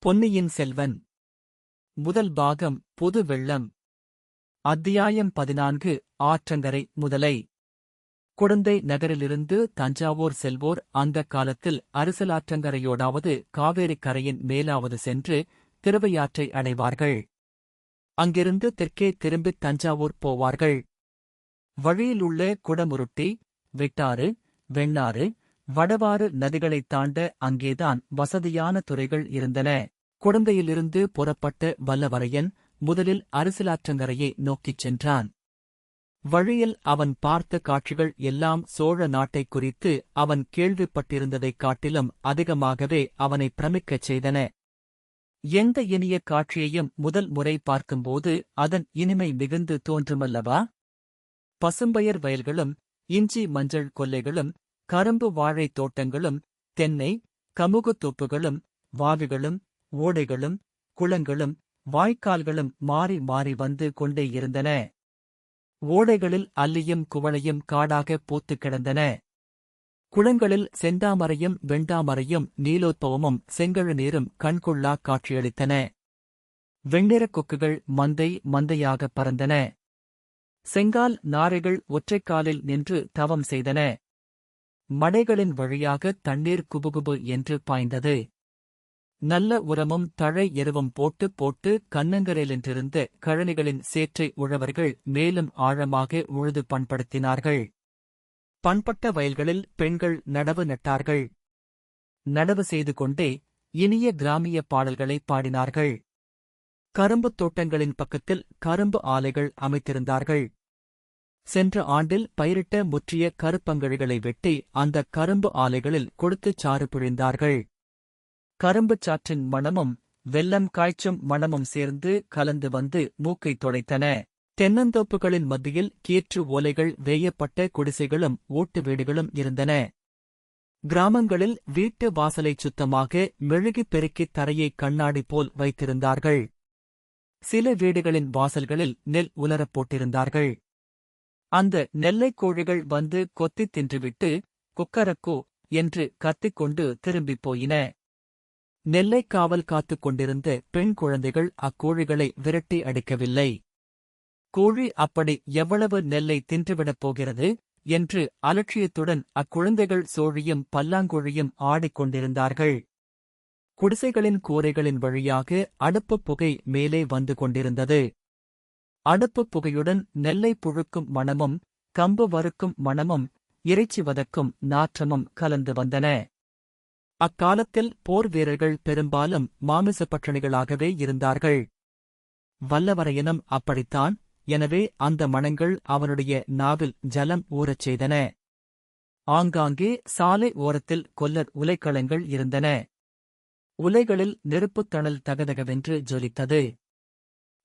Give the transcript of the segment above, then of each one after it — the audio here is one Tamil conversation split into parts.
பொன்னியின் செல்வன் முதல் பாகம் புது வெள்ளம். அத்தியாயம் 14. ஆற்றங்கரை முதலை. குடந்தை நகரிலிருந்து தஞ்சாவூர் செல்வோர் அந்தக் காலத்தில் அரசலாற்றங்கரையோடாவது காவேரி கரையின் மேலாவது சென்று திருவையாற்றை அடைவார்கள். அங்கிருந்து தெற்கே திரும்பித் தஞ்சாவூர் போவார்கள். வழியிலுள்ள குடமுருட்டி, விட்டாறு, வெண்ணாறு, வடவாறு நதிகளைத் தாண்ட அங்கேதான் வசதியான துறைகள் இருந்தன. குடந்தையிலிருந்து புறப்பட்ட வல்லவரையன் முதலில் அரசலாற்றங்கரையை நோக்கிச் சென்றான். வழியில் அவன் பார்த்த காட்சிகள் எல்லாம் சோழ நாட்டைக் குறித்து அவன் கேள்விப்பட்டிருந்ததைக் காட்டிலும் அதிகமாகவே அவனை பிரமிக்கச் செய்தன. எந்த இனிய காட்சியையும் முதல் முறை பார்க்கும்போது அதன் இனிமை மிகுந்து தோன்றுமல்லவா? பசும்பயர் வயல்களும், இஞ்சி மஞ்சள் கொல்லைகளும், கரும்பு வாழைத் தோட்டங்களும், தென்னை கமுகுத் தோப்புகளும், வாவிகளும், ஓடைகளும், குளங்களும், வாய்க்கால்களும் மாறி மாறி வந்து கொண்டே இருந்தன. ஓடைகளில் அல்லியும் குவளையும் காடாகப் பூத்துக் கிடந்தன. குளங்களில் செந்தாமரையும் வெண்டாமரையும் நீலோத்பவமும் செங்கழுநீரும் கண்கொள்ளாக் காட்சியளித்தன. வெண்ணிறக் கொக்குகள் மந்தை மந்தையாகப் பறந்தன. செங்கால் நாரைகள் ஒற்றைக்காலில் நின்று தவம் செய்தன. மடைகளின் வழியாக தண்ணீர் குபுகுபு என்று பாய்ந்தது. நல்ல உரமும் தழை எருவும் போட்டு போட்டு கண்ணங்கரையிலின்றிருந்த கழனிகளின் சேற்றை உழவர்கள் மேலும் ஆழமாக உழுது பண்படுத்தினார்கள். பண்பட்ட வயல்களில் பெண்கள் நடவு நட்டார்கள். நடவு செய்து கொண்டே இனிய கிராமிய பாடல்களை பாடினார்கள். கரும்புத் தோட்டங்களின் பக்கத்தில் கரும்பு ஆலைகள் அமைத்திருந்தார்கள். சென்ற ஆண்டில் பயிரிட்ட முற்றிய கருப்பங்கழிகளை வெட்டி அந்தக் கரும்பு ஆலைகளில் கொடுத்துச் சாறு பிழிந்தார்கள். கரும்புச் சாற்றின் மணமும் வெல்லம் காய்ச்சும் மணமும் சேர்ந்து கலந்து வந்து மூக்கைத் தொடைத்தன. தென்னந்தோப்புகளின் மத்தியில் கீற்று ஓலைகள் வேயப்பட்ட குடிசைகளும் ஓட்டு வீடுகளும் இருந்தன. கிராமங்களில் வீட்டு வாசலைச் சுத்தமாக மெழுகிப் பெருக்கித் தரையை கண்ணாடி போல் வைத்திருந்தார்கள். சில வீடுகளின் வாசல்களில் நெல் உலரப் போட்டிருந்தார்கள். அந்த நெல்லைக் கோழிகள் வந்து கொத்தித் தின்றுவிட்டு குக்கரக்கோ என்று கத்திக்கொண்டு திரும்பிப் போயின. நெல்லைக் காவல் காத்துக் கொண்டிருந்த பெண் குழந்தைகள் அக்கோழிகளை விரட்டி அடிக்கவில்லை. கோழி அப்படி எவ்வளவு நெல்லை தின்றுவிடப் போகிறது என்று அலட்சியத்துடன் அக்குழந்தைகள் சோழியும் பல்லாங்குழியும் ஆடிக்கொண்டிருந்தார்கள். குடிசைகளின் கூரைகளின் வழியாக அடுப்புப் புகை மேலே வந்து கொண்டிருந்தது. அடுப்புப் புகையுடன் நெல்லை புழுக்கும் மணமும், கம்பு வறுக்கும் மணமும், இறைச்சி வதக்கும் நாற்றமும் கலந்து வந்தன. அக்காலத்தில் போர் வீரர்கள் பெரும்பாலும் மாமிச பட்சணிகளாகவே இருந்தார்கள். வல்லவரையனும் அப்படித்தான். எனவே அந்த மணங்கள் அவனுடைய நாவில் ஜலம் ஊறச் செய்தன. ஆங்காங்கே சாலை ஓரத்தில் கொல்லர் உலைக்களங்கள் இருந்தன. உலைகளில் நெருப்புத் தணல் தகதகவென்று ஜொலித்தது.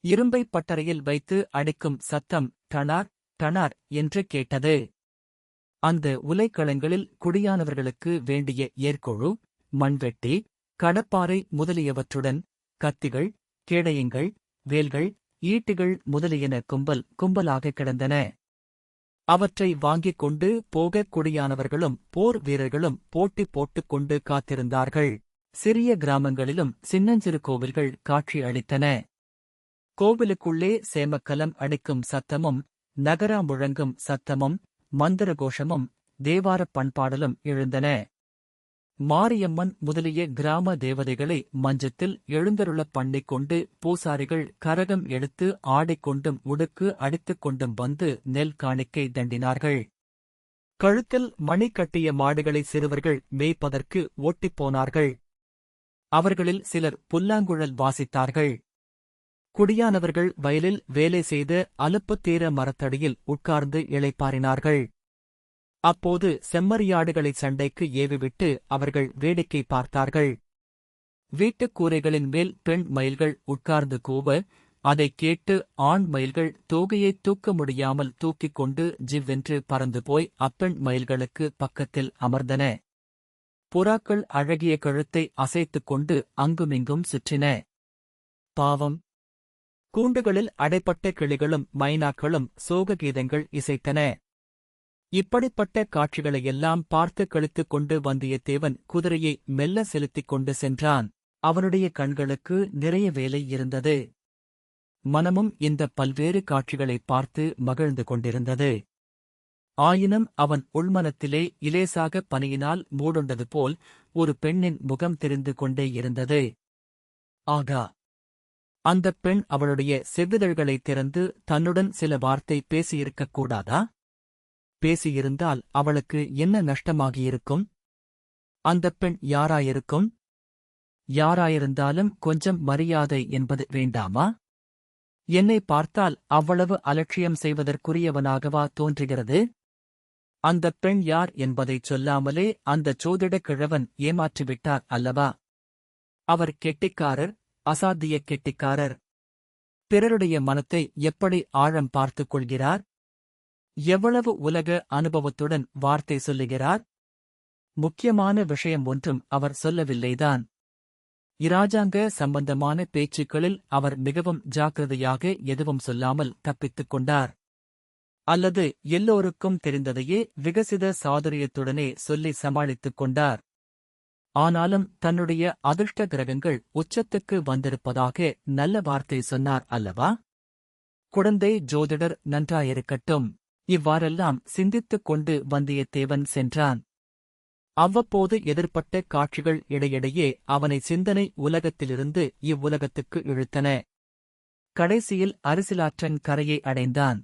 இரும்பைப் பட்டறையில் வைத்து அடிக்கும் சத்தம் டனார் டனார் என்று கேட்டது. அந்த உலைக்களங்களில் குடியானவர்களுக்கு வேண்டிய ஏர்கொழு, மண்வெட்டி, கடப்பாறை முதலியவற்றுடன் கத்திகள், கேடயங்கள், வேல்கள், ஈட்டிகள் முதலியன கும்பல் கும்பலாக கிடந்தன. அவற்றை வாங்கிக் கொண்டு போகக் குடியானவர்களும் போர் வீரர்களும் போட்டி போட்டுக் கொண்டு காத்திருந்தார்கள். சிறிய கிராமங்களிலும் சின்னஞ்சிறு கோவில்கள் காட்சி அளித்தன. கோவிலுக்குள்ளே சேமக்கலம் அடிக்கும் சத்தமும், நகரா முழங்கும் சத்தமும், மந்திர கோஷமும், தேவாரப் பண்பாடலும் எழுந்தன. மாரியம்மன் முதலிய கிராம தேவதைகளை மஞ்சத்தில் எழுந்தருளப் பண்ணிக் கொண்டு பூசாரிகள் கரகம் எடுத்து ஆடிக்கொண்டும் உடுக்கு அடித்துக் கொண்டும் வந்து நெல் காணிக்கை தண்டினார்கள். கழுத்தில் மணி கட்டிய மாடுகளை சிறுவர்கள் மேய்ப்பதற்கு ஓட்டிப்போனார்கள். அவர்களில் சிலர் புல்லாங்குழல் வாசித்தார்கள். குடியானவர்கள் வயலில் வேலை செய்து அலுப்புத் தீர மரத்தடியில் உட்கார்ந்து இளைப்பாறினார்கள். அப்போது செம்மறியாடுகளை சண்டைக்கு ஏவிவிட்டு அவர்கள் வேடிக்கை பார்த்தார்கள். வீட்டுக் கூரைகளின் மேல் பெண் மயில்கள் உட்கார்ந்து கூவ, அதைக் கேட்டு ஆண் மயில்கள் தூகையைத் தூக்க முடியாமல் தூக்கிக் கொண்டு ஜிவ்வென்று பறந்து போய் அப்பெண் மயில்களுக்கு பக்கத்தில் அமர்ந்தன. புறாக்கள் அழகிய கழுத்தை அசைத்துக் கொண்டு அங்குமிங்கும் சுற்றின. பாவம்! கூண்டுகளில் அடைப்பட்ட கிளிகளும் மைனாக்களும் சோககீதங்கள் இசைத்தன. இப்படிப்பட்ட காட்சிகளையெல்லாம் பார்த்து கழித்துக் கொண்டு வந்தியத்தேவன் குதிரையை மெல்ல செலுத்திக் கொண்டு சென்றான். அவனுடைய கண்களுக்கு நிறைய வேலை இருந்தது. மனமும் இந்த பல்வேறு காட்சிகளைப் பார்த்து மகிழ்ந்து கொண்டிருந்தது. ஆயினும் அவன் உள்மனத்திலே இலேசாக பனியினால் மூடுண்டது போல் ஒரு பெண்ணின் முகம் தெரிந்து கொண்டே இருந்தது. ஆகா! அந்தப் பெண் அவளுடைய செவ்விதழ்களைத் திறந்து தன்னுடன் சில வார்த்தை பேசியிருக்கக் கூடாதா? பேசியிருந்தால் அவளுக்கு என்ன நஷ்டமாகியிருக்கும்? அந்தப் பெண் யாராயிருக்கும்? யாராயிருந்தாலும் கொஞ்சம் மரியாதை என்பது வேண்டாமா? என்னை பார்த்தால் அவ்வளவு அலட்சியம் செய்வதற்குரியவனாகவா தோன்றுகிறது? அந்தப் பெண் யார் என்பதைச் சொல்லாமலே அந்தச் சோதிடக் கிழவன் ஏமாற்றிவிட்டார் அல்லவா? அவர் கெட்டிக்காரர், அசாத்திய கெட்டிக்காரர். பிறருடைய மனத்தை எப்படி ஆழம் பார்த்துக் கொள்கிறார்? எவ்வளவு உலக அனுபவத்துடன் வார்த்தை சொல்லுகிறார்? முக்கியமான விஷயம் ஒன்றும் அவர் சொல்லவில்லைதான். இராஜாங்க சம்பந்தமான பேச்சுக்களில் அவர் மிகவும் ஜாக்கிரதையாக எதுவும் சொல்லாமல் தப்பித்துக் கொண்டார். அல்லது எல்லோருக்கும் தெரிந்ததையே விகசித சாதுரியத்துடனே சொல்லி சமாளித்துக் கொண்டார். ஆனாலும் தன்னுடைய அதிர்ஷ்ட கிரகங்கள் உச்சத்துக்கு வந்திருப்பதாக நல்ல வார்த்தை சொன்னார் அல்லவா? குழந்தை ஜோதிடர் நன்றாயிருக்கட்டும். இவ்வாறெல்லாம் சிந்தித்துக் கொண்டு வந்தியத்தேவன் சென்றான். அவ்வப்போது எதிர்ப்பட்ட காட்சிகள் இடையிடையே அவனை சிந்தனை உலகத்திலிருந்து இவ்வுலகத்துக்கு இழுத்தன. கடைசியில் அரிசிலாற்றன் கரையை அடைந்தான்.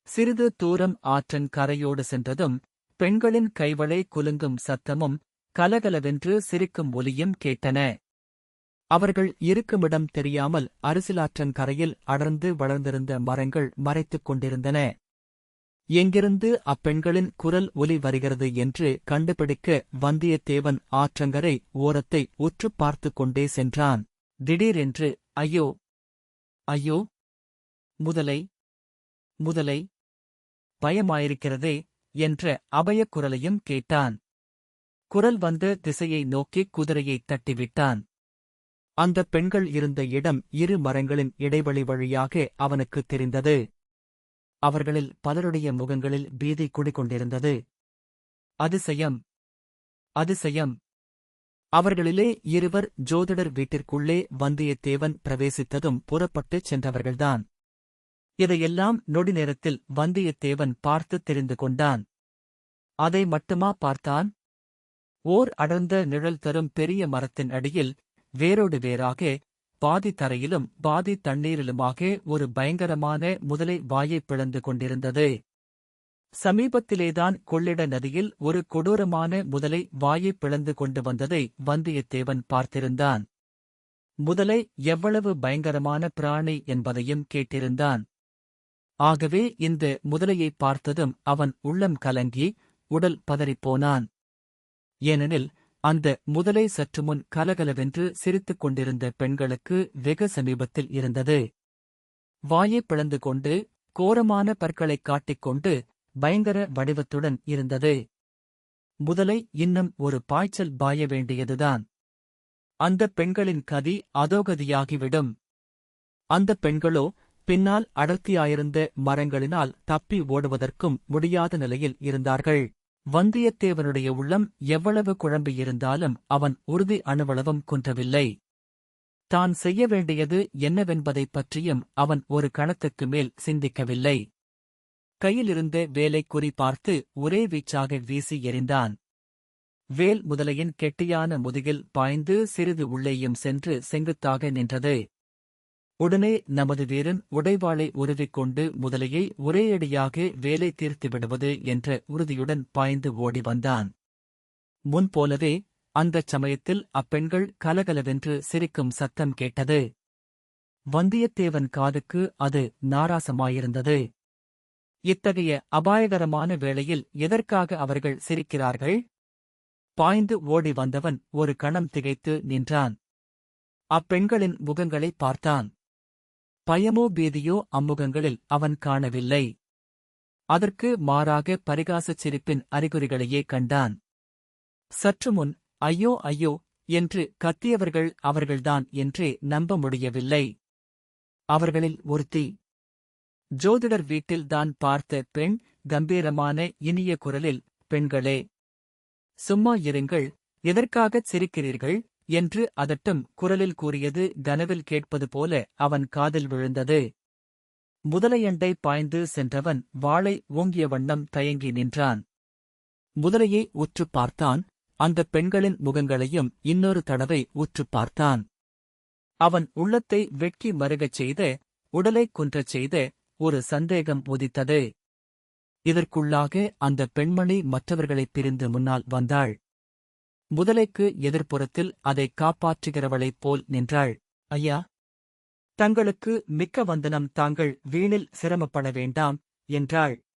சிறிது தூரம் ஆற்றன் கரையோடு சென்றதும் பெண்களின் கைவளை குலுங்கும் சத்தமும் கலகலவென்று சிரிக்கும் ஒலியும் கேட்டன. அவர்கள் இருக்குமிடம் தெரியாமல் அரிசிலாற்றன் கரையில் அடர்ந்து வளர்ந்திருந்த மரங்கள் மறைத்துக் கொண்டிருந்தன. எங்கிருந்து அப்பெண்களின் குரல் ஒலி வருகிறது என்று கண்டுபிடிக்க வந்தியத்தேவன் ஆற்றங்கரை ஓரத்தை உற்றுப் பார்த்துக் கொண்டே சென்றான். திடீரென்று, ஐயோ! ஐயோ! முதலை! முதலை! பயமாயிருக்கிறதே என்ற அபயக் குரலையும் கேட்டான். குரல் வந்த திசையை நோக்கிக் குதிரையைத் தட்டிவிட்டான். அந்தப் பெண்கள் இருந்த இடம் இரு மரங்களின் இடைவெளி வழியாக அவனுக்குத் தெரிந்தது. அவர்களில் பலருடைய முகங்களில் பீதி குடிகொண்டிருந்தது. அதிசயம்! அதிசயம்! அவர்களிலே இருவர் ஜோதிடர் வீட்டிற்குள்ளே வந்தியத்தேவன் பிரவேசித்ததும் புறப்பட்டுச் சென்றவர்கள்தான். இதையெல்லாம் நொடி நேரத்தில் வந்தியத்தேவன் பார்த்துத் தெரிந்து கொண்டான். அதை மட்டுமா பார்த்தான்? ஓர் அடர்ந்த நிழல் தரும் பெரிய மரத்தின் அடியில் வேரோடு வேறாக பாதி தரையிலும் பாதி தண்ணீரிலுமாக ஒரு பயங்கரமான முதலை வாயைப் பிளந்து கொண்டிருந்தது. சமீபத்திலேதான் கொள்ளிட நதியில் ஒரு கொடூரமான முதலை வாயைப் பிளந்து கொண்டு வந்ததை வந்தியத்தேவன் பார்த்திருந்தான். முதலை எவ்வளவு பயங்கரமான பிராணி என்பதையும் கேட்டிருந்தான். ஆகவே இந்த முதலையைப் பார்த்ததும் அவன் உள்ளம் கலங்கி உடல் பதறிப்போனான். ஏனெனில் அந்த முதலை சற்றுமுன் கலகலவென்று சிரித்துக் கொண்டிருந்த பெண்களுக்கு வெகு சமீபத்தில் இருந்தது. வாயைப் பிளந்து கொண்டு கோரமான பற்களைக் காட்டிக்கொண்டு பயங்கர வடிவத்துடன் இருந்தது. முதலை இன்னும் ஒரு பாய்ச்சல் பாய வேண்டியதுதான். அந்தப் பெண்களின் கதி அதோகதியாகிவிடும். அந்தப் பெண்களோ பின்னால் அடர்த்தியாயிருந்த மரங்களினால் தப்பி ஓடுவதற்கும் முடியாத நிலையில் இருந்தார்கள். வந்தியத்தேவனுடைய உள்ளம் எவ்வளவு குழம்பியிருந்தாலும் அவன் உறுதி அணுவளவும் குன்றவில்லை. தான் செய்ய வேண்டியது என்னவென்பதைப் பற்றியும் அவன் ஒரு கணத்துக்கு மேல் சிந்திக்கவில்லை. கையிலிருந்த வேலைக் குறி பார்த்து ஒரே வீச்சாக வீசி எறிந்தான். வேல் முதலையின் கெட்டியான முதுகில் பாய்ந்து சிறிது உள்ளேயும் சென்று செங்குத்தாக நின்றது. உடனே நமது வீரன் உடைவாளை உருவிக்கொண்டு முதலையை ஒரேயடியாக வேலை தீர்த்து விடுவது என்ற உறுதியுடன் பாய்ந்து ஓடி வந்தான். முன்போலவே அந்தச் சமயத்தில் அப்பெண்கள் கலகலவென்று சிரிக்கும் சத்தம் கேட்டது. வந்தியத்தேவன் காதுக்கு அது நாராசமாயிருந்தது. இத்தகைய அபாயகரமான வேளையில் எதற்காக அவர்கள் சிரிக்கிறார்கள்? பாய்ந்து ஓடி வந்தவன் ஒரு கணம் திகைத்து நின்றான். அப்பெண்களின் முகங்களைப் பார்த்தான். பயமோ பீதியோ அம்முகங்களில் அவன் காணவில்லை. அதற்கு மாறாக பரிகாசச் சிரிப்பின் அறிகுறிகளையே கண்டான். சற்றுமுன் ஐயோ ஐயோ என்று கத்தியவர்கள் அவர்கள்தான் என்றே நம்ப முடியவில்லை. அவர்களில் ஒருத்தி ஜோதிடர் வீட்டில்தான் பார்த்த பெண் கம்பீரமான இனிய குரலில், பெண்களே, சும்மா இருங்கள், எதற்காகச் சிரிக்கிறீர்கள் என்று அதட்டும் குரலில் கூறியது கனவில் கேட்பது போல அவன் காதில் விழுந்தது. முதலையண்டை பாய்ந்து சென்றவன் வாளை ஓங்கிய வண்ணம் தயங்கி நின்றான். முதலையை உற்றுப் பார்த்தான். அந்தப் பெண்களின் முகங்களையும் இன்னொரு தடவை உற்றுப் பார்த்தான். அவன் உள்ளத்தை வெட்கி மருகச் செய்த, உடலைக் குன்றச் செய்த ஒரு சந்தேகம் உதித்தது. இதற்குள்ளாக அந்த பெண்மணி மற்றவர்களைப் பிரிந்து முன்னால் வந்தாள். முதலைக்கு எதிர்ப்புறத்தில் அதைக் காப்பாற்றுகிறவளைப் போல் நின்றாள். ஐயா, தங்களுக்கு மிக்க வந்தனம், தாங்கள் வீணில் சிரமப்பட வேண்டாம் என்றாள்.